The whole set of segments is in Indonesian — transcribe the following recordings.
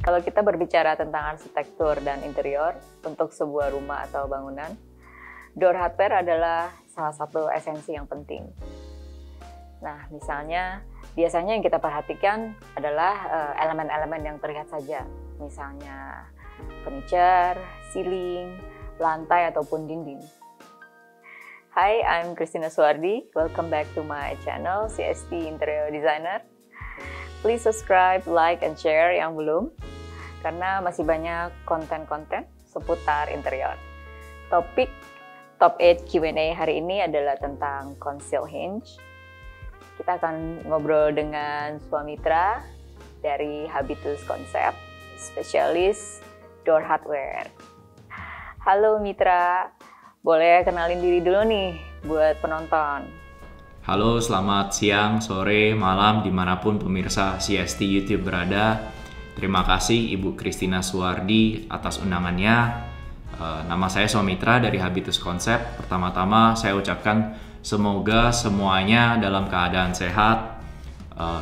Kalau kita berbicara tentang arsitektur dan interior untuk sebuah rumah atau bangunan, door hardware adalah salah satu esensi yang penting. Nah, biasanya yang kita perhatikan adalah elemen-elemen yang terlihat saja, misalnya furniture, ceiling, lantai, ataupun dinding. Hi, I'm Christina Suwardi. Welcome back to my channel, CST Interior Designer. Please subscribe, like, and share yang belum, karena masih banyak konten-konten seputar interior. Topik Top 8 Q&A hari ini adalah tentang conceal hinge. Kita akan ngobrol dengan Swamitra dari Habitus Concept, spesialis door hardware. Halo Mitra, boleh kenalin diri dulu nih buat penonton. Halo, selamat siang, sore, malam, dimanapun pemirsa CST YouTube berada. Terima kasih Ibu Christina Suwardi atas undangannya. Nama saya Swamitra dari Habitus Concept. Pertama-tama saya ucapkan semoga semuanya dalam keadaan sehat.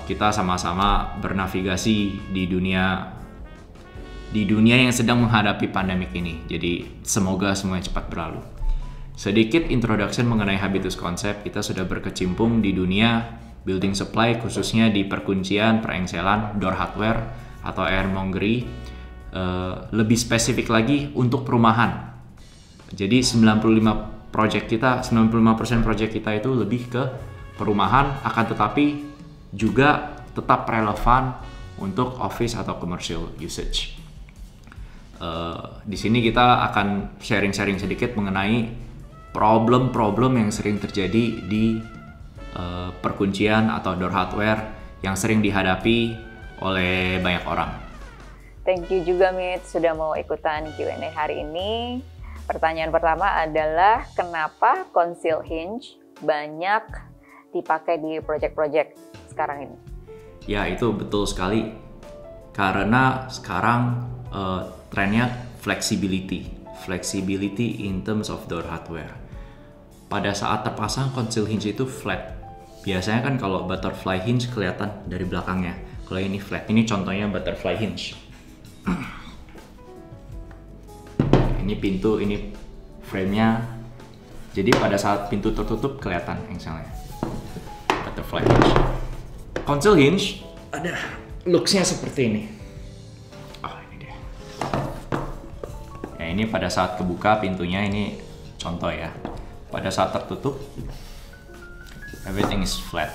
Kita sama-sama bernavigasi di dunia yang sedang menghadapi pandemik ini. Jadi semoga semuanya cepat berlalu. Sedikit introduction mengenai Habitus Concept. Kita sudah berkecimpung di dunia building supply, khususnya di perkuncian, perengselan, door hardware atau ironmongery, lebih spesifik lagi untuk perumahan. Jadi 95% project kita itu lebih ke perumahan, akan tetapi juga tetap relevan untuk office atau commercial usage. Di sini kita akan sharing-sharing sedikit mengenai problem-problem yang sering terjadi di perkuncian atau door hardware yang sering dihadapi oleh banyak orang. Thank you juga Mit sudah mau ikutan Q&A hari ini. Pertanyaan pertama adalah kenapa conceal hinge banyak dipakai di project-project sekarang ini? Ya, itu betul sekali. Karena sekarang trennya flexibility in terms of door hardware. Pada saat terpasang conceal hinge itu flat. Biasanya kan kalau butterfly hinge kelihatan dari belakangnya. Kalau ini flat, ini contohnya butterfly hinge. Ini pintu, ini frame-nya. Jadi pada saat pintu tertutup kelihatan engselnya. Butterfly hinge. Conceal hinge ada looks-nya seperti ini. Oh, ini dia. Ya, ini pada saat kebuka pintunya, ini contoh ya. Pada saat tertutup, everything is flat.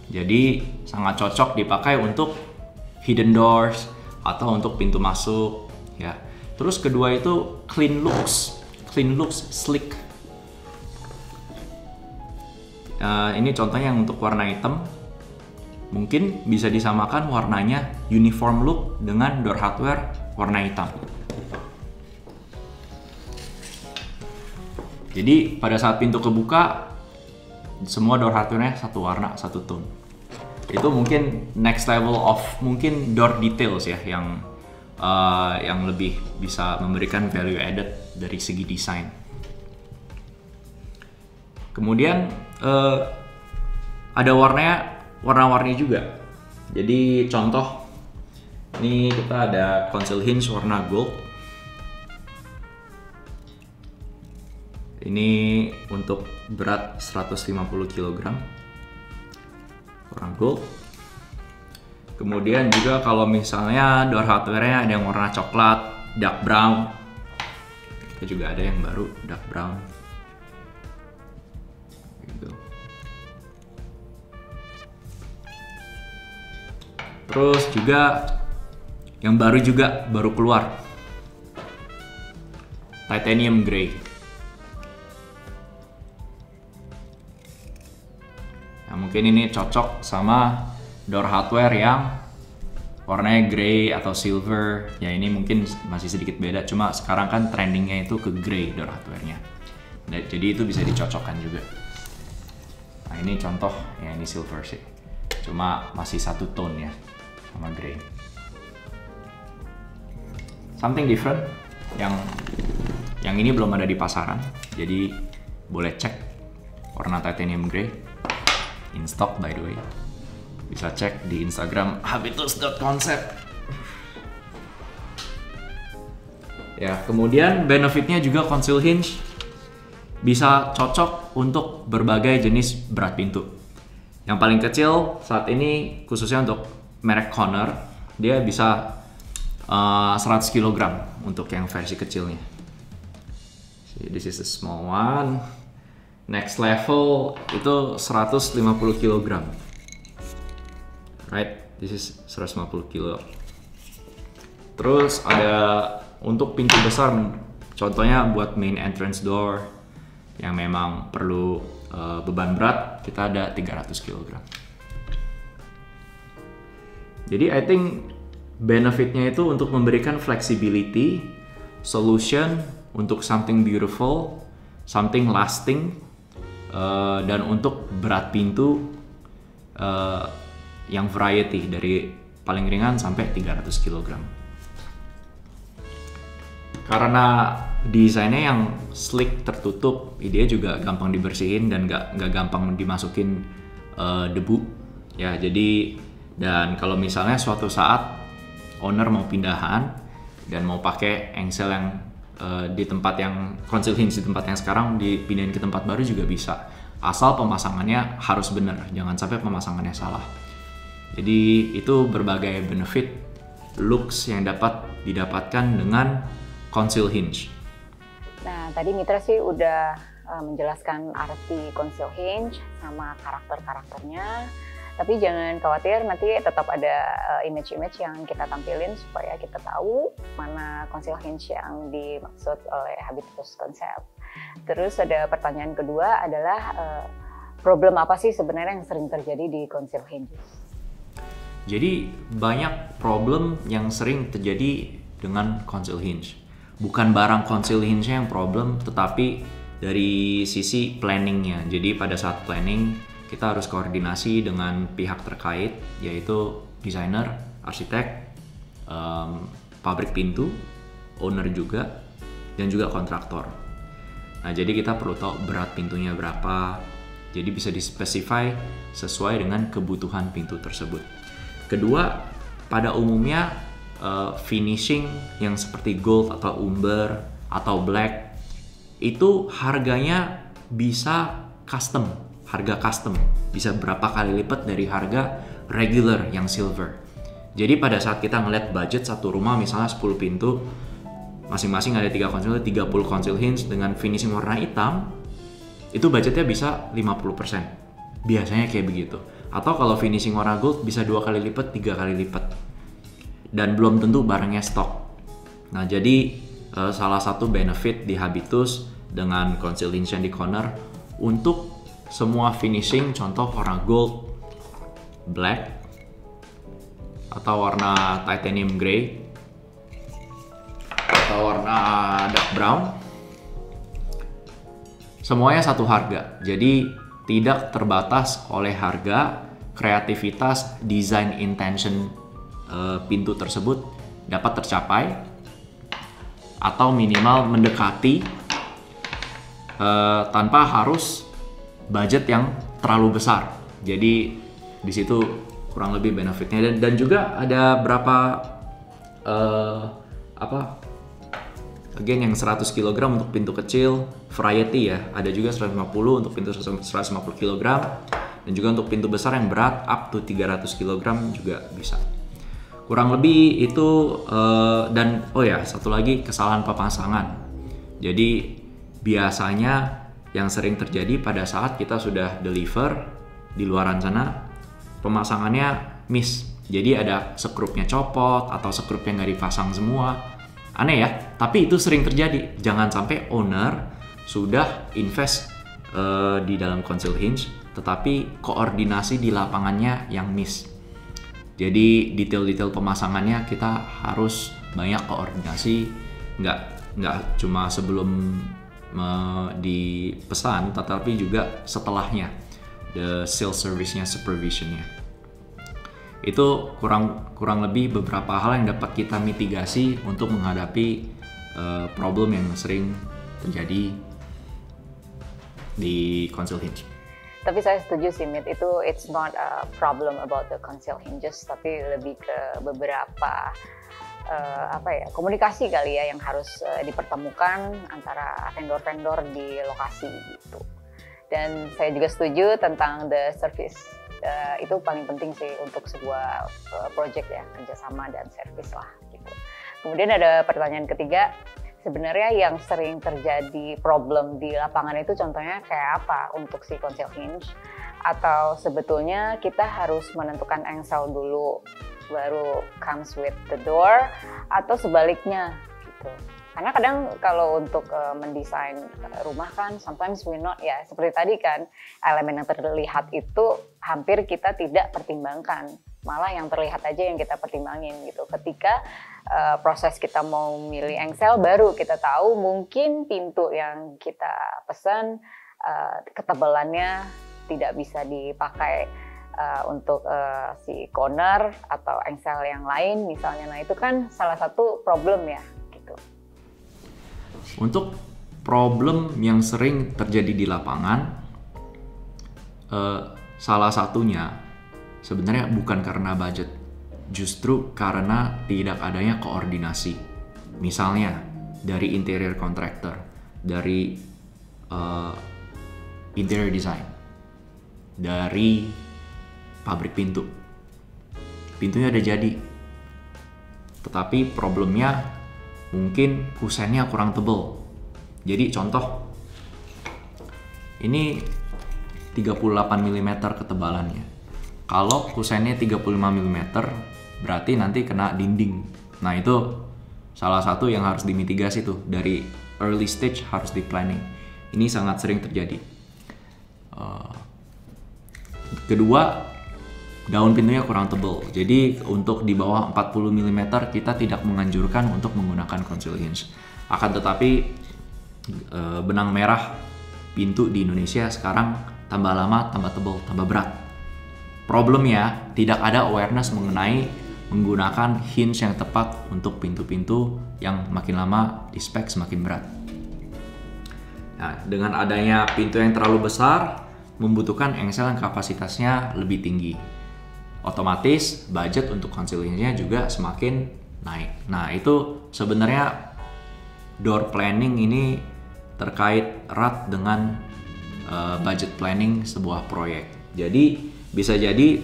Jadi sangat cocok dipakai untuk hidden doors atau untuk pintu masuk ya. Terus kedua itu clean looks, slick. Ini contohnya yang untuk warna hitam. Mungkin bisa disamakan warnanya uniform look dengan door hardware warna hitam. Jadi pada saat pintu kebuka, semua door hardware-nya satu warna, satu tone. Itu mungkin next level of mungkin door details ya, yang lebih bisa memberikan value added dari segi desain. Kemudian ada warna-warni juga. Jadi contoh, ini kita ada conceal hinge warna gold. Ini untuk berat 150 kg, warna gold. Kemudian juga kalau misalnya door hardware-nya ada yang warna coklat, dark brown. Kita juga ada yang baru dark brown. Gitu. Terus juga yang baru keluar, titanium gray. Mungkin ini cocok sama door hardware yang warnanya grey atau silver. Ya, ini mungkin masih sedikit beda, cuma sekarang kan trendingnya itu ke grey door hardware-nya. Jadi itu bisa dicocokkan juga. Nah, ini contoh, ya ini silver sih. Cuma masih satu tone ya sama grey. Something different yang ini belum ada di pasaran. Jadi boleh cek warna titanium grey. In stock by the way. Bisa cek di Instagram habitus.concept. Ya, kemudian benefitnya juga conceal hinge bisa cocok untuk berbagai jenis berat pintu. Yang paling kecil saat ini khususnya untuk merek Conner, dia bisa 100 kg untuk yang versi kecilnya. See, this is a small one. Next level itu 150 kg. Right, this is 150 kg. Terus ada untuk pintu besar, contohnya buat main entrance door yang memang perlu beban berat, kita ada 300 kg. Jadi I think benefitnya itu untuk memberikan flexibility, solution untuk something beautiful, something lasting, dan untuk berat pintu yang variety dari paling ringan sampai 300 kg. Karena desainnya yang slick, tertutup, dia juga gampang dibersihin dan nggak gampang dimasukin debu. Ya, jadi dan kalau misalnya suatu saat owner mau pindahan dan mau pakai engsel yang di tempat yang conceal hinge di tempat yang sekarang dipindahin ke tempat baru juga bisa, asal pemasangannya harus benar, jangan sampai pemasangannya salah. Jadi itu berbagai benefit looks yang dapat didapatkan dengan conceal hinge. Nah, tadi Mitra sih udah menjelaskan arti conceal hinge sama karakter-karakternya. Tapi jangan khawatir, nanti tetap ada image-image yang kita tampilin supaya kita tahu mana conceal hinge yang dimaksud oleh Habitus Concept. Terus ada pertanyaan kedua adalah problem apa sih sebenarnya yang sering terjadi di conceal hinges? Jadi banyak problem yang sering terjadi dengan conceal hinge. Bukan barang conceal hinge yang problem, tetapi dari sisi planningnya. Jadi pada saat planning kita harus koordinasi dengan pihak terkait, yaitu desainer, arsitek, pabrik pintu, owner juga, dan juga kontraktor. Nah, jadi kita perlu tahu berat pintunya berapa, jadi bisa dispesify sesuai dengan kebutuhan pintu tersebut. Kedua, pada umumnya finishing yang seperti gold atau umber atau black itu harganya bisa custom, harga custom bisa berapa kali lipat dari harga regular yang silver. Jadi pada saat kita ngeliat budget satu rumah misalnya 10 pintu, masing-masing ada 3 conceal, 30 conceal hinge dengan finishing warna hitam, itu budgetnya bisa 50%. Biasanya kayak begitu. Atau kalau finishing warna gold bisa 2 kali lipat, 3 kali lipat. Dan belum tentu barangnya stok. Nah, jadi salah satu benefit di Habitus dengan conceal hinge yang di corner untuk semua finishing, contoh warna gold, black, atau warna titanium grey, atau warna dark brown, semuanya satu harga. Jadi tidak terbatas oleh harga, kreativitas, design intention pintu tersebut dapat tercapai atau minimal mendekati tanpa harus budget yang terlalu besar. Jadi di situ kurang lebih benefitnya dan juga ada berapa again yang 100 kg untuk pintu kecil, variety ya. Ada juga 150 untuk pintu 150 kg dan juga untuk pintu besar yang berat up to 300 kg juga bisa. Kurang lebih itu dan oh ya, satu lagi kesalahan pemasangan. Jadi biasanya yang sering terjadi pada saat kita sudah deliver di luaran sana, pemasangannya miss. Jadi ada sekrupnya copot atau sekrupnya nggak dipasang semua. Aneh ya, tapi itu sering terjadi. Jangan sampai owner sudah invest di dalam conceal hinge, tetapi koordinasi di lapangannya yang miss. Jadi detail-detail pemasangannya kita harus banyak koordinasi, nggak cuma sebelum dipesan, tetapi juga setelahnya, the sales service-nya, supervision-nya. Itu kurang lebih beberapa hal yang dapat kita mitigasi untuk menghadapi problem yang sering terjadi di conceal hinge. Tapi saya setuju sih, Mit, itu it's not a problem about the conceal hinges, tapi lebih ke beberapa komunikasi kali ya yang harus dipertemukan antara vendor-vendor di lokasi gitu. Dan saya juga setuju tentang the service. Itu paling penting sih untuk sebuah project ya, kerjasama dan service lah gitu. Kemudian ada pertanyaan ketiga, sebenarnya yang sering terjadi problem di lapangan itu contohnya kayak apa untuk si conceal hinge? Atau sebetulnya kita harus menentukan engsel dulu baru comes with the door, atau sebaliknya gitu. Karena kadang kalau untuk mendesain rumah kan sometimes we not ya, seperti tadi kan elemen yang terlihat itu hampir kita tidak pertimbangkan, malah yang terlihat aja yang kita pertimbangin gitu. Ketika proses kita mau milih engsel baru kita tahu mungkin pintu yang kita pesan ketebalannya tidak bisa dipakai untuk si corner atau engsel yang lain misalnya. Nah itu kan salah satu problem ya gitu. Untuk problem yang sering terjadi di lapangan, salah satunya sebenarnya bukan karena budget, justru karena tidak adanya koordinasi. Misalnya dari interior contractor, dari interior design, dari pabrik pintu. Pintunya udah jadi, tetapi problemnya mungkin kusennya kurang tebal. Jadi contoh, ini 38 mm ketebalannya. Kalau kusennya 35 mm, berarti nanti kena dinding. Nah itu salah satu yang harus dimitigasi tuh, dari early stage harus di planning. Ini sangat sering terjadi. Kedua, daun pintunya kurang tebal. Jadi untuk di bawah 40 mm kita tidak menganjurkan untuk menggunakan conceal hinge. Akan tetapi benang merah pintu di Indonesia sekarang tambah lama, tambah tebal, tambah berat. Problemnya tidak ada awareness mengenai menggunakan hinge yang tepat untuk pintu-pintu yang makin lama di spek semakin berat. Nah, dengan adanya pintu yang terlalu besar membutuhkan engsel yang kapasitasnya lebih tinggi. Otomatis budget untuk conceal hinge-nya juga semakin naik. Nah, itu sebenarnya door planning ini terkait erat dengan budget planning sebuah proyek. Jadi bisa jadi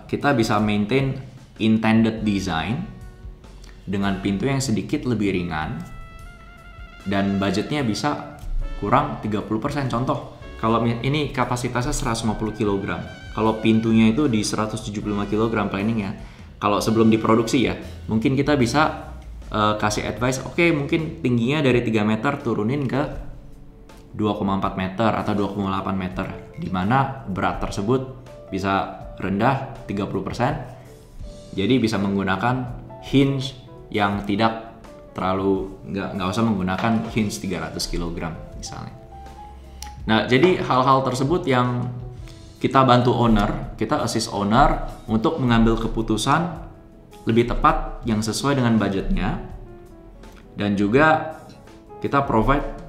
kita bisa maintain intended design dengan pintu yang sedikit lebih ringan dan budgetnya bisa kurang 30%. Contoh, kalau ini kapasitasnya 150 kg, kalau pintunya itu di 175 kg planningnya, kalau sebelum diproduksi ya, mungkin kita bisa kasih advice, oke, mungkin tingginya dari 3 meter turunin ke 2,4 meter atau 2,8 meter, di mana berat tersebut bisa rendah 30%, jadi bisa menggunakan hinge yang tidak terlalu, nggak usah menggunakan hinge 300 kg misalnya. Nah, jadi hal-hal tersebut yang kita bantu owner, kita assist owner untuk mengambil keputusan lebih tepat yang sesuai dengan budgetnya, dan juga kita provide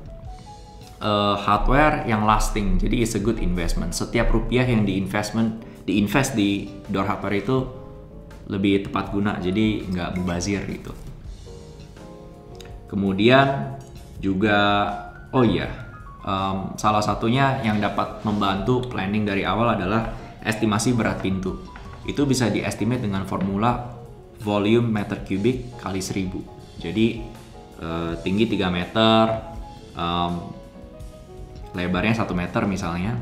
hardware yang lasting. Jadi it's a good investment. Setiap rupiah yang diinvest di door hardware itu lebih tepat guna, jadi nggak mubazir gitu. Kemudian juga salah satunya yang dapat membantu planning dari awal adalah estimasi berat pintu. Itu bisa diestimate dengan formula volume meter kubik kali 1000. Jadi tinggi 3 meter, lebarnya 1 meter misalnya,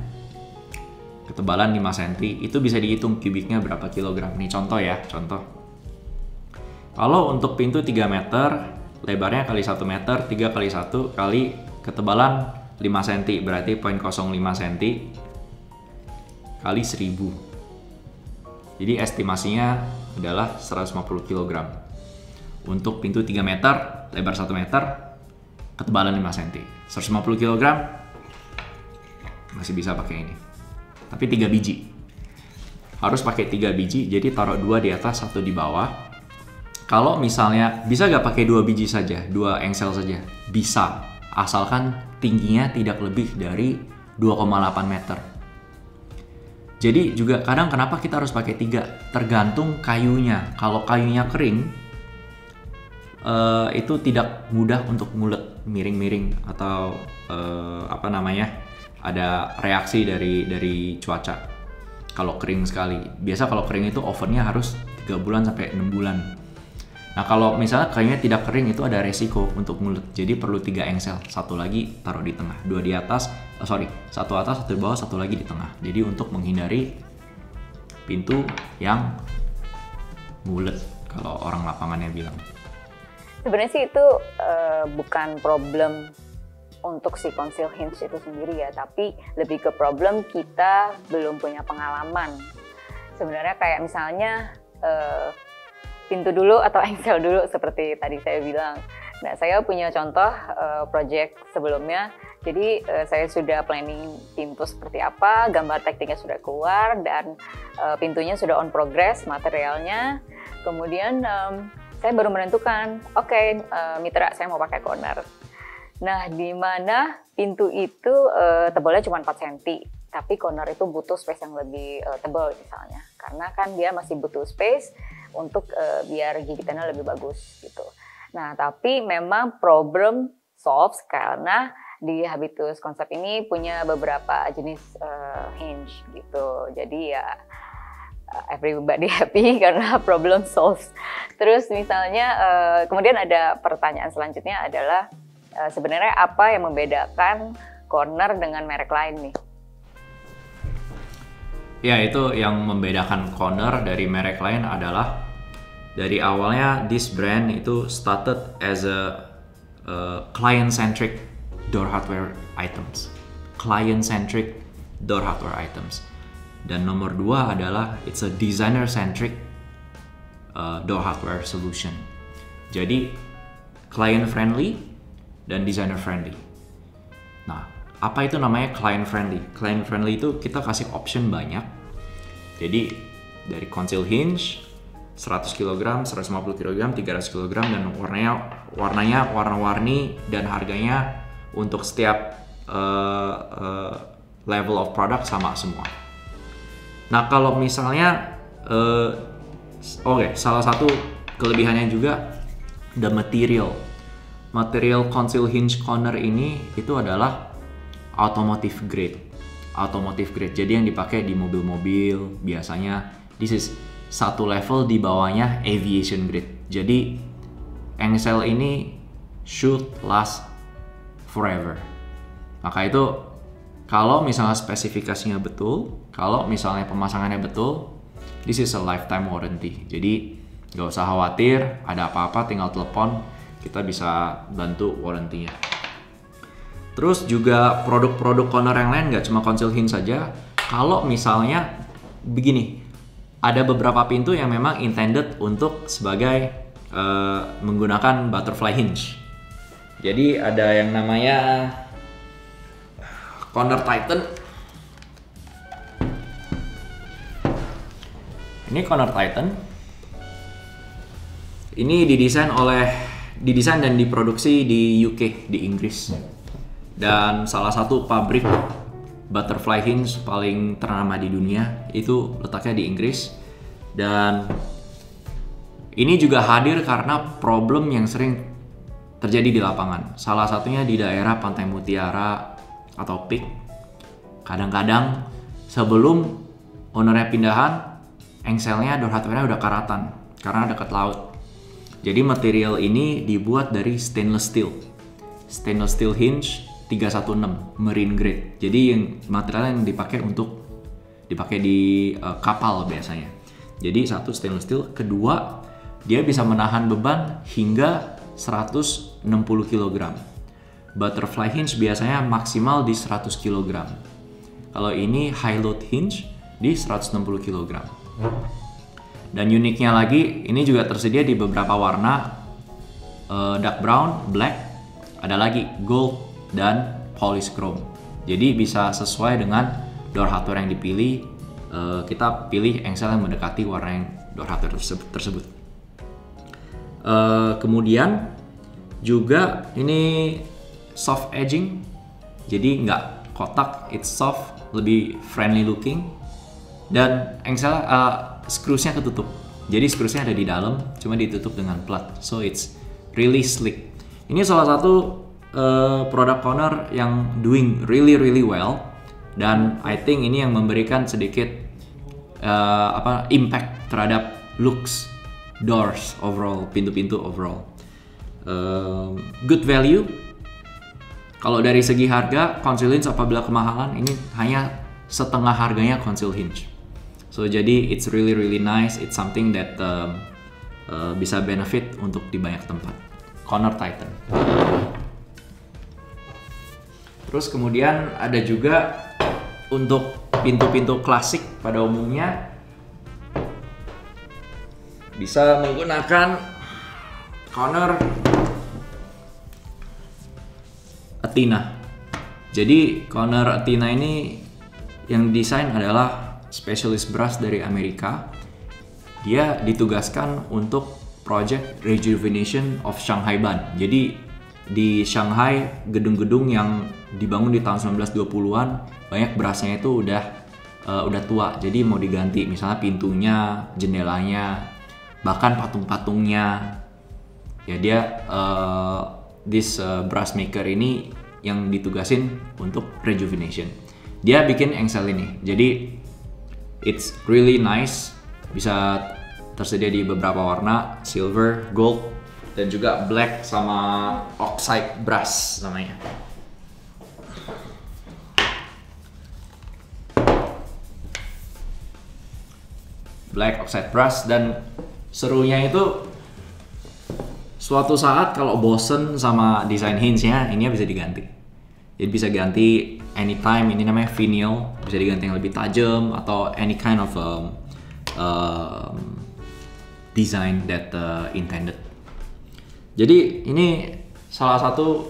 ketebalan 5 cm, itu bisa dihitung kubiknya berapa kilogram. Ini contoh ya, contoh. Kalau untuk pintu 3 meter, lebarnya kali 1 meter, 3 kali 1 kali ketebalan 5 cm, berarti 0,05 cm kali 1000. Jadi estimasinya adalah 150 kg. Untuk pintu 3 meter, lebar 1 meter, ketebalan 5 cm. 150 kg masih bisa pakai ini. Tapi 3 biji. Harus pakai 3 biji, jadi taruh 2 di atas, 1 di bawah. Kalau misalnya, bisa nggak pakai 2 biji saja, 2 engsel saja? Bisa, asalkan tingginya tidak lebih dari 2,8 meter. Jadi juga kadang kenapa kita harus pakai 3? Tergantung kayunya. Kalau kayunya kering, itu tidak mudah untuk ngulet, miring-miring atau ada reaksi dari cuaca. Kalau kering sekali, biasa kalau kering itu ovennya harus 3 bulan sampai 6 bulan. Nah kalau misalnya kayunya tidak kering itu ada resiko untuk ngulet. Jadi perlu 3 engsel, satu lagi taruh di tengah, 2 di atas, satu atas, satu di bawah, satu lagi di tengah. Jadi untuk menghindari pintu yang ngulet kalau orang lapangannya bilang. Sebenarnya sih itu bukan problem untuk si conceal hinge itu sendiri ya, tapi lebih ke problem kita belum punya pengalaman. Sebenarnya kayak misalnya pintu dulu atau engsel dulu seperti tadi saya bilang. Nah, saya punya contoh project sebelumnya. Jadi saya sudah planning pintu seperti apa, gambar tekniknya sudah keluar, dan pintunya sudah on progress, materialnya. Kemudian saya baru menentukan, oke, mitra saya mau pakai corner. Nah, di mana pintu itu tebalnya cuma 4 cm, tapi corner itu butuh space yang lebih tebal misalnya. Karena kan dia masih butuh space untuk biar gigitannya lebih bagus gitu. Nah, tapi memang problem solve karena di Habitus konsep ini punya beberapa jenis hinge gitu. Jadi ya everybody happy karena problem solved. Terus misalnya kemudian ada pertanyaan selanjutnya adalah sebenarnya apa yang membedakan corner dengan merek lain nih? Ya, itu yang membedakan corner dari merek lain adalah dari awalnya this brand itu started as a client-centric door hardware items. Client-centric door hardware items. Dan nomor 2 adalah it's a designer-centric door hardware solution. Jadi client-friendly dan designer-friendly. Nah, apa itu namanya client-friendly? Client-friendly itu kita kasih option banyak. Jadi dari conceal hinge 100 kg, 150 kg, 300 kg, dan warnanya warna-warni dan harganya untuk setiap level of product sama semua. Nah, kalau misalnya salah satu kelebihannya juga the material conceal hinge corner ini itu adalah automotive grade. Jadi yang dipakai di mobil-mobil biasanya this is satu level di bawahnya aviation grade. Jadi engsel ini should last forever. Maka itu kalau misalnya spesifikasinya betul, kalau misalnya pemasangannya betul, this is a lifetime warranty. Jadi nggak usah khawatir, ada apa-apa tinggal telepon, kita bisa bantu warrantinya. Terus juga produk-produk corner yang lain nggak cuma conceal hinge saja. Kalau misalnya begini, ada beberapa pintu yang memang intended untuk sebagai menggunakan butterfly hinge. Jadi ada yang namanya corner titan. Ini corner titan. Ini didesain dan diproduksi di UK, di Inggris. Dan salah satu pabrik butterfly hinge paling ternama di dunia itu letaknya di Inggris. Dan ini juga hadir karena problem yang sering terjadi di lapangan. Salah satunya di daerah Pantai Mutiara atau Peak. Kadang-kadang sebelum ownernya pindahan, engselnya, door hardware-nya udah karatan karena dekat laut. Jadi material ini dibuat dari stainless steel hinge 316 marine grade. Jadi yang material yang dipakai di kapal biasanya. Jadi satu stainless steel, kedua dia bisa menahan beban hingga 160 kg. Butterfly hinge biasanya maksimal di 100 kg. Kalau ini high load hinge di 160 kg. Dan uniknya lagi, ini juga tersedia di beberapa warna, dark brown, black, ada lagi gold dan polish chrome. Jadi bisa sesuai dengan door hardware yang dipilih. Kita pilih engsel yang mendekati warna yang door hardware tersebut. Kemudian juga ini soft edging, jadi nggak kotak, it's soft, lebih friendly looking. Dan engsel screws-nya ketutup. Jadi screws-nya ada di dalam, cuma ditutup dengan plat. So it's really slick. Ini salah satu produk Conner yang doing really well. Dan I think ini yang memberikan sedikit impact terhadap looks doors overall, pintu-pintu overall. Good value. Kalau dari segi harga, conceal hinge apabila kemahalan ini hanya setengah harganya conceal hinge. So jadi it's really nice. It's something that bisa benefit untuk di banyak tempat. Conner Titan. Terus kemudian ada juga untuk pintu-pintu klasik pada umumnya bisa menggunakan Conner Athena. Jadi Conner Athena ini yang desain adalah specialist brass dari Amerika. Dia ditugaskan untuk project rejuvenation of Shanghai Ban. Jadi di Shanghai gedung-gedung yang dibangun di tahun 1920-an banyak brassnya itu udah tua, jadi mau diganti, misalnya pintunya, jendelanya, bahkan patung-patungnya. Ya dia this brass maker ini yang ditugasin untuk rejuvenation. Dia bikin engsel ini, jadi it's really nice, bisa tersedia di beberapa warna, silver, gold, dan juga black sama oxide brass namanya. Black oxide brass, dan serunya itu suatu saat kalau bosen sama desain hinge-nya, ini bisa diganti. Jadi bisa ganti anytime, ini namanya finial, bisa diganti yang lebih tajam atau any kind of design that intended. Jadi ini salah satu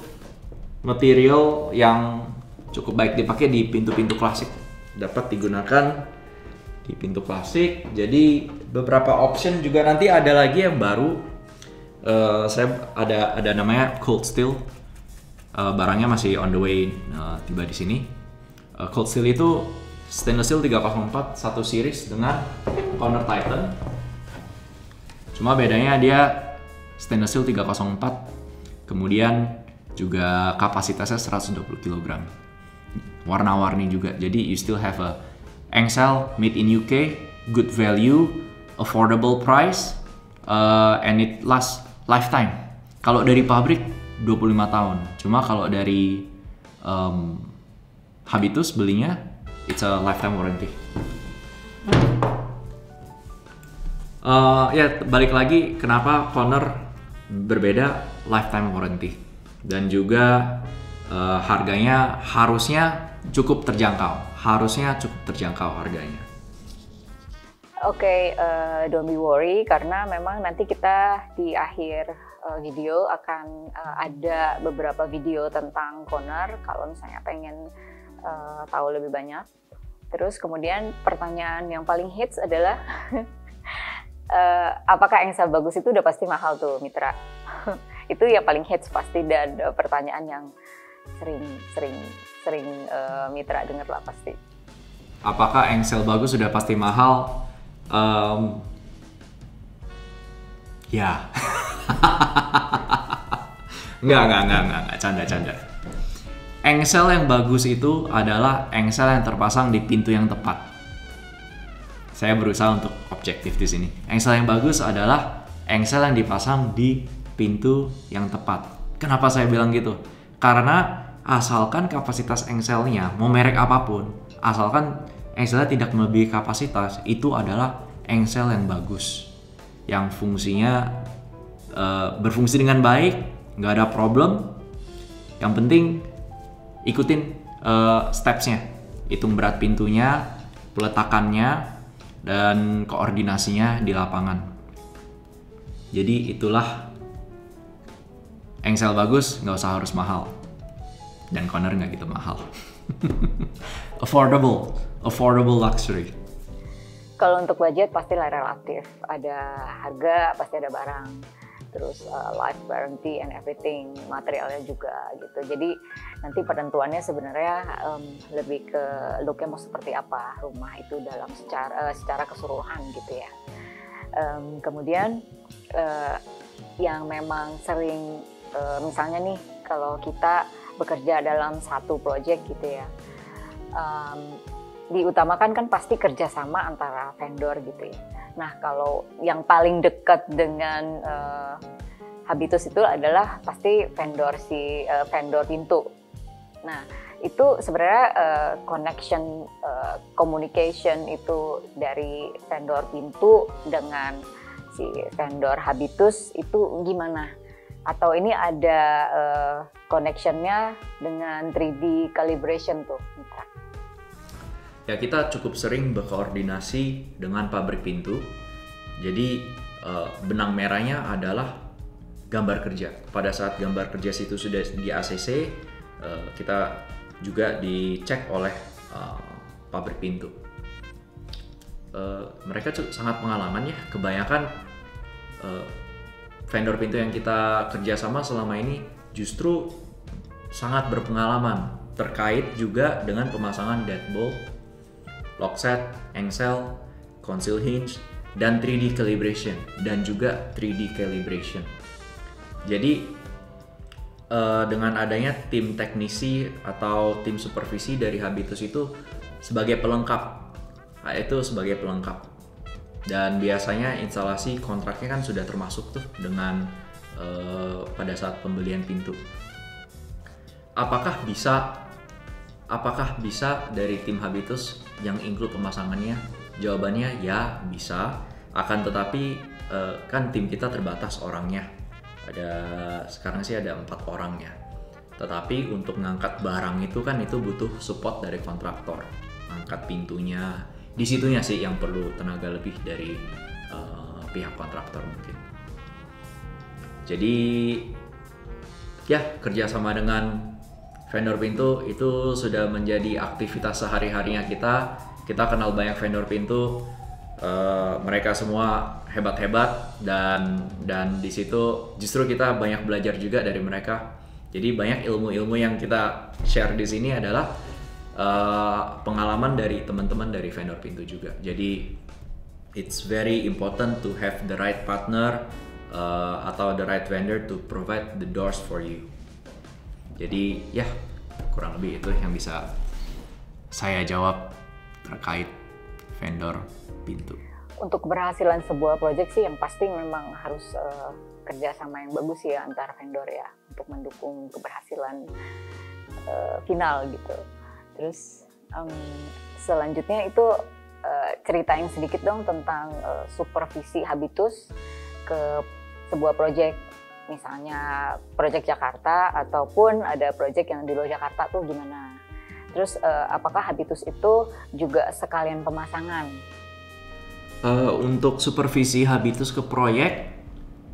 material yang cukup baik dipakai di pintu-pintu klasik. Dapat digunakan di pintu klasik. Jadi beberapa option juga nanti ada lagi yang baru. Saya ada namanya Cold Steel. Barangnya masih on the way tiba di sini. Cold Steel itu stainless steel 304 satu series dengan Conner Titan. Cuma bedanya dia stainless steel 304, kemudian juga kapasitasnya 120 kg. Warna-warni juga. Jadi you still have a engsel made in UK, good value, affordable price, and it lasts lifetime. Kalau dari pabrik 25 tahun. Cuma kalau dari Habitus belinya it's a lifetime warranty. Ya balik lagi kenapa Conner berbeda lifetime warranty, dan juga harganya harusnya cukup terjangkau harganya. Oke, don't be worry karena memang nanti kita di akhir video akan ada beberapa video tentang Conner kalau misalnya pengen tahu lebih banyak. Terus kemudian pertanyaan yang paling hits adalah apakah engsel bagus itu udah pasti mahal tuh Mitra? Itu yang paling hits pasti, dan pertanyaan yang sering Mitra dengar lah pasti. Apakah engsel bagus sudah pasti mahal? Ya. Enggak, canda. Engsel yang bagus itu adalah engsel yang terpasang di pintu yang tepat. Saya berusaha untuk objektif di sini. Engsel yang bagus adalah engsel yang dipasang di pintu yang tepat. Kenapa saya bilang gitu? Karena asalkan kapasitas engselnya, mau merek apapun, asalkan engselnya tidak melebihi kapasitas, itu adalah engsel yang bagus, yang fungsinya berfungsi dengan baik, nggak ada problem. Yang penting ikutin stepsnya, hitung berat pintunya, peletakannya, dan koordinasinya di lapangan. Jadi itulah engsel bagus, nggak usah harus mahal, dan Conner nggak gitu mahal. affordable luxury. Kalau untuk budget pastilah relatif, ada harga pasti ada barang. terus life warranty and everything, materialnya juga gitu. Jadi nanti penentuannya sebenarnya lebih ke looknya mau seperti apa rumah itu dalam secara keseluruhan gitu ya. Kemudian yang memang sering misalnya nih kalau kita bekerja dalam satu project gitu ya, diutamakan kan pasti kerjasama antara vendor gitu ya. Nah kalau yang paling dekat dengan Habitus itu adalah pasti vendor pintu. Nah itu sebenarnya connection communication itu dari vendor pintu dengan si vendor Habitus itu gimana? Atau ini ada connectionnya dengan 3D calibration tuh, Mitra? Ya kita cukup sering berkoordinasi dengan pabrik pintu. Jadi benang merahnya adalah gambar kerja. Pada saat gambar kerja itu sudah di ACC, kita juga dicek oleh pabrik pintu. Mereka sangat pengalaman ya. Kebanyakan vendor pintu yang kita kerjasama selama ini justru sangat berpengalaman terkait juga dengan pemasangan deadbolt, lockset, engsel, conceal hinge, dan 3D calibration dan juga 3D calibration. Jadi dengan adanya tim teknisi atau tim supervisi dari Habitus itu sebagai pelengkap, dan biasanya instalasi kontraknya kan sudah termasuk tuh dengan pada saat pembelian pintu. Apakah bisa dari tim Habitus yang include pemasangannya? Jawabannya ya bisa, akan tetapi kan tim kita terbatas orangnya. Sekarang sih ada 4 orang ya. Tetapi untuk ngangkat barang itu kan itu butuh support dari kontraktor. Angkat pintunya, di situnya sih yang perlu tenaga lebih dari pihak kontraktor mungkin. Jadi ya kerjasama dengan vendor pintu itu sudah menjadi aktivitas sehari-harinya kita. Kita kenal banyak vendor pintu, mereka semua hebat-hebat dan di situ justru kita banyak belajar juga dari mereka. Jadi banyak ilmu-ilmu yang kita share di sini adalah pengalaman dari teman-teman dari vendor pintu juga. Jadi it's very important to have the right partner atau the right vendor to provide the doors for you. Jadi ya kurang lebih itu yang bisa saya jawab terkait vendor pintu. Untuk keberhasilan sebuah proyek sih yang pasti memang harus kerjasama yang bagus ya antar vendor ya untuk mendukung keberhasilan final gitu. Terus selanjutnya itu ceritain sedikit dong tentang supervisi Habitus ke sebuah proyek, misalnya proyek Jakarta ataupun ada proyek yang di luar Jakarta tuh gimana. Terus apakah Habitus itu juga sekalian pemasangan? Untuk supervisi Habitus ke proyek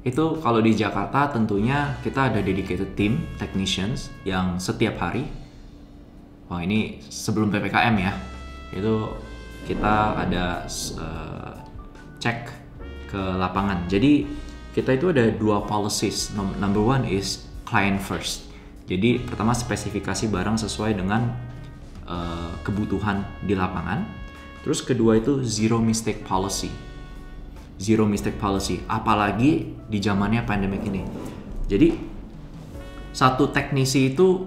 itu kalau di Jakarta tentunya kita ada dedicated team technicians yang setiap hari, ini sebelum PPKM ya, itu kita ada cek ke lapangan. Jadi kita itu ada 2 policies. Number one is client first. Jadi pertama spesifikasi barang sesuai dengan kebutuhan di lapangan. Terus kedua itu zero mistake policy. Zero mistake policy, apalagi di zamannya pandemic ini. Jadi satu teknisi itu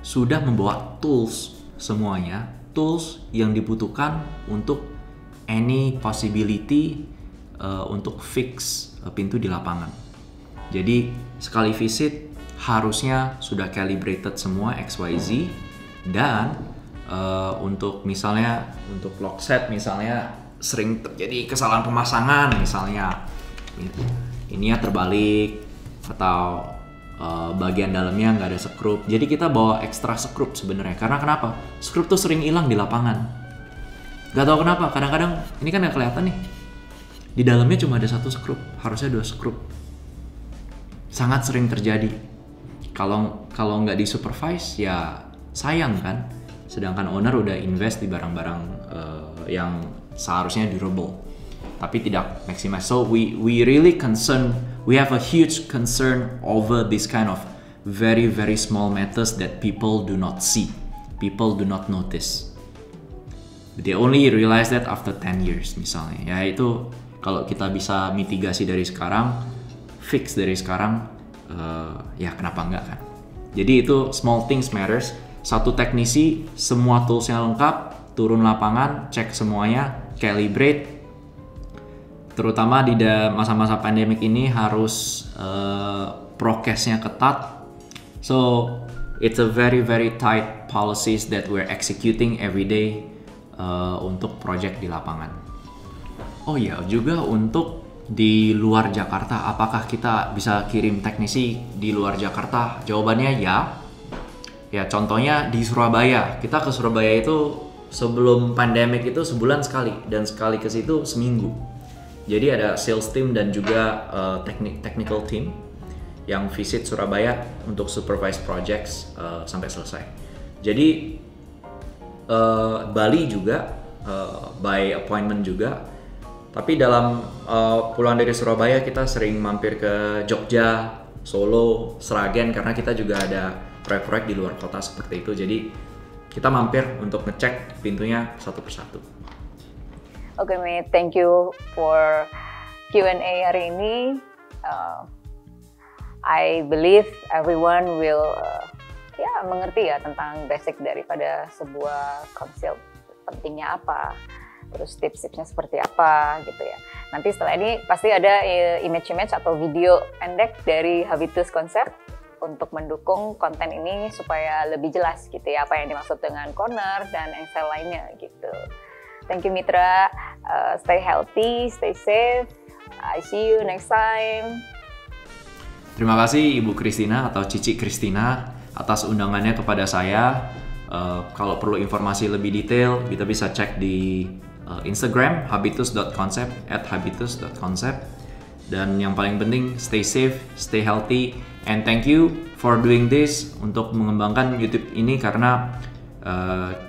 sudah membawa tools semuanya, tools yang dibutuhkan untuk any possibility untuk fix pintu di lapangan. Jadi sekali visit harusnya sudah calibrated semua XYZ, dan untuk misalnya untuk lockset misalnya sering terjadi kesalahan pemasangan, misalnya ininya terbalik atau bagian dalamnya nggak ada skrup. Jadi kita bawa ekstra skrup sebenarnya. Karena kenapa? Skrup tuh sering hilang di lapangan. Gak tahu kenapa. Kadang-kadang ini kan nggak kelihatan nih. Di dalamnya cuma ada 1 skrup, harusnya 2 skrup. Sangat sering terjadi. Kalau nggak disupervise ya sayang kan. Sedangkan owner udah invest di barang-barang yang seharusnya durable. tapi tidak maximize. So we really we have a huge concern over this kind of very small matters that people do not see, people do not notice. They only realize that after 10 years misalnya. Ya itu kalau kita bisa mitigasi dari sekarang, fix dari sekarang, ya kenapa enggak kan? Jadi itu small things matters. Satu teknisi, semua toolsnya lengkap, turun lapangan, cek semuanya, calibrate. Terutama di masa-masa pandemik ini harus prokesnya ketat. So it's a very tight policies that we're executing every day untuk project di lapangan. Oh ya, juga untuk di luar Jakarta, apakah kita bisa kirim teknisi di luar Jakarta? Jawabannya ya. Ya contohnya di Surabaya, kita ke Surabaya itu sebelum pandemik itu sebulan sekali, dan sekali ke situ seminggu. Jadi ada sales team dan juga technical team yang visit Surabaya untuk supervise projects sampai selesai. Jadi Bali juga by appointment juga. Tapi dalam pulang dari Surabaya kita sering mampir ke Jogja, Solo, Sragen karena kita juga ada proyek-proyek di luar kota seperti itu. Jadi kita mampir untuk ngecek pintunya satu persatu. Oke, Mit, thank you for Q&A hari ini. I believe everyone will mengerti ya tentang basic daripada sebuah konsil, pentingnya apa, terus tips-tipsnya seperti apa gitu ya. Nanti setelah ini pasti ada image atau video pendek dari Habitus Concept untuk mendukung konten ini supaya lebih jelas gitu ya apa yang dimaksud dengan corner dan engsel lainnya gitu. Thank you Mitra, stay healthy, stay safe. I see you next time. Terima kasih Ibu Christina atau Cici Christina atas undangannya kepada saya. Kalau perlu informasi lebih detail, kita bisa cek di Instagram habitus.concept @habitus.concept. Dan yang paling penting, stay safe, stay healthy, and thank you for doing this untuk mengembangkan YouTube ini karena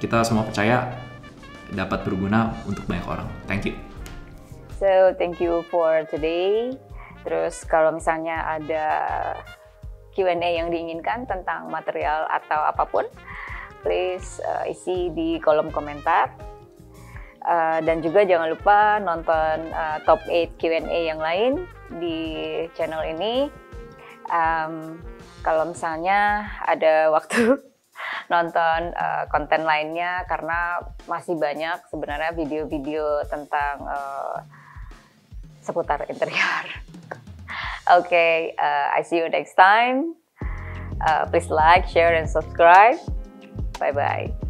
kita semua percaya dapat berguna untuk banyak orang. Thank you. So thank you for today. Terus kalau misalnya ada Q&A yang diinginkan tentang material atau apapun, please isi di kolom komentar. Dan juga jangan lupa nonton top 8 Q&A yang lain di channel ini. Kalau misalnya ada waktu nonton konten lainnya, karena masih banyak sebenarnya video-video tentang seputar interior. Okay, I see you next time. Please like, share, and subscribe. Bye-bye.